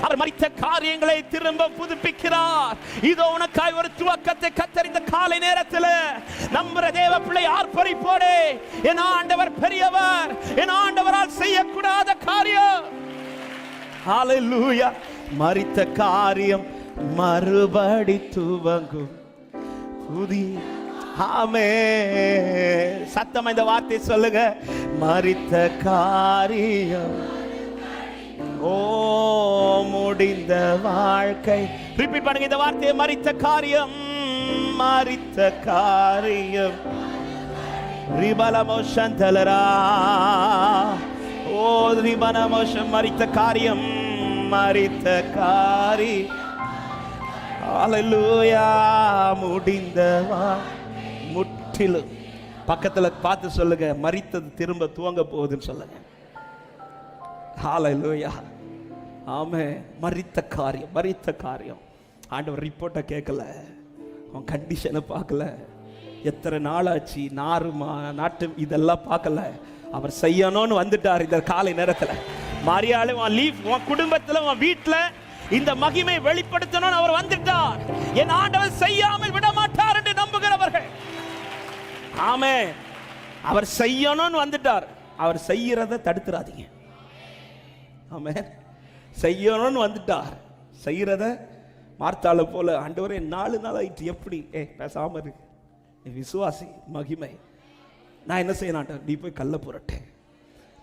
அவர் மரித்த காரியங்களை திரும்ப புதுப்பிக்கிறார். இதோ உனக்காய் ஒரு துவக்கத்தை கர்த்தர் இந்த காலை நேரத்தில் நம்புற தேவ பிள்ளை ஆர்ப்பரிப்போடு, என் ஆண்டவர் பெரியவர், என் ஆண்டவரால் செய்யக்கூடாத காரியம். ஹல்லேலூயா. மரித்த காரியம் மறுபடி துவங்கும் புதிய. ஆமென். சத்தமா இந்த வார்த்தை சொல்லுங்க. மரித்த காரியம், ஓ முடிந்த வாழ்க்கை. ரிப்பீட் பண்ணுங்க இந்த வார்த்தையை. மரித்த காரியம், மரித்த காரியம். ரிபலமோஷன் தலரா, ஓ ரிபலமோஷன். மரித்த காரியம், மரித்த காரி. ஹல்லேலூயா. முடிந்தவா முற்றிலும். பக்கத்துல பார்த்து சொல்லுங்க, மரித்தது திரும்ப துவங்க போகுதுன்னு சொல்லுங்க. ஹல்லேலூயா. ஆமென். மரித்த காரியம், மரித்த காரியம். ஆண்டவர் ரிப்போர்ட்டை கேட்கல, அவன் கண்டிஷனை பார்க்கல, எத்தனை நாளாச்சு நாருமா நாட்டு இதெல்லாம் பார்க்கல. அவர் செய்யணும்னு வந்துட்டார் இந்த காலை நேரத்தில். மரியாதை லீவ், உன் குடும்பத்தில் உன் வீட்டில் இந்த மகிமை வெளிப்படுத்தணும்னு அவர் வந்துட்டார். என் ஆண்டவர் செய்யாமல் விட மாட்டார் என்று நம்புகிறவர்கள். ஆமென். அவர் செய்யணும்னு வந்துட்டார். அவர் செய்யறத தடுத்துறாதீங்க. ஆமென். செய்யணும்னு வந்துட்டார். செய்யறத மார்த்தாள போல, ஆண்டவரே 4 நாள் ஆயிட்டு எப்படி பேசாம இருக்கு, விசுவாசி மகிமை. நான் என்ன செய்யணும்? நீ போய் கல்ல புரட்டு,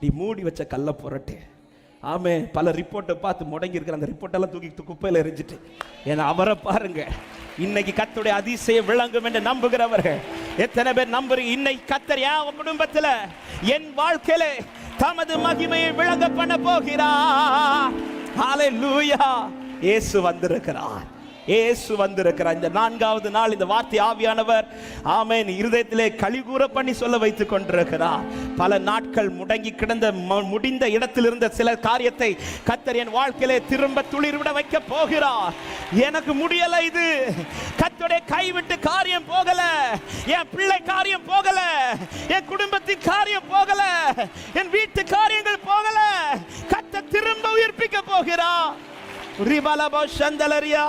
நீ மூடி வச்ச கல்ல புரட்டு. ஆமே. பல ரிப்போர்ட்டை பார்த்து முடங்கி இருக்கிற அந்த ரிப்போர்ட்டெல்லாம் தூக்கி குப்பையில் எரிஞ்சிட்டு, ஏன்னா அவரை பாருங்க. இன்னைக்கு கர்த்தருடைய அதிசயம் விளங்கும் என்று நம்புகிறவர்கள் எத்தனை பேர் நம்புறீங்க? இன்னைக்கு கர்த்தர் என் குடும்பத்தில், என் வாழ்க்கையில தமது மகிமையை விளங்க பண்ண போகிறார். ஹல்லேலூயா. இயேசு வந்திருக்கிறார், இயேசு வந்திருக்கிறார். இந்த 4வது நாள் இந்த வார்த்தை ஆவியானவர் ஆமென் இருதயத்திலே கலிகூற பண்ணி சொல்ல வைத்துக் கொண்டிருக்கிறார். பல நாட்கள் முடங்கி கிடந்த முடிந்த இடத்தில் இருந்த சில காரியத்தை கர்த்தர் என் வாழ்க்கையிலே திரும்ப துளிர்விட வைக்க போகிறார். எனக்கு முடியல, இது கர்த்தருடைய கைவிட்டு காரியம் போகல, என் பிள்ளை காரியம் போகல, என் குடும்பத்தின் காரியம் போகல, என் வீட்டு காரியங்கள் போகல. கர்த்தர் திரும்ப உயிர்ப்பிக்க போகிறார். ரிபலபோ சந்தலரியா.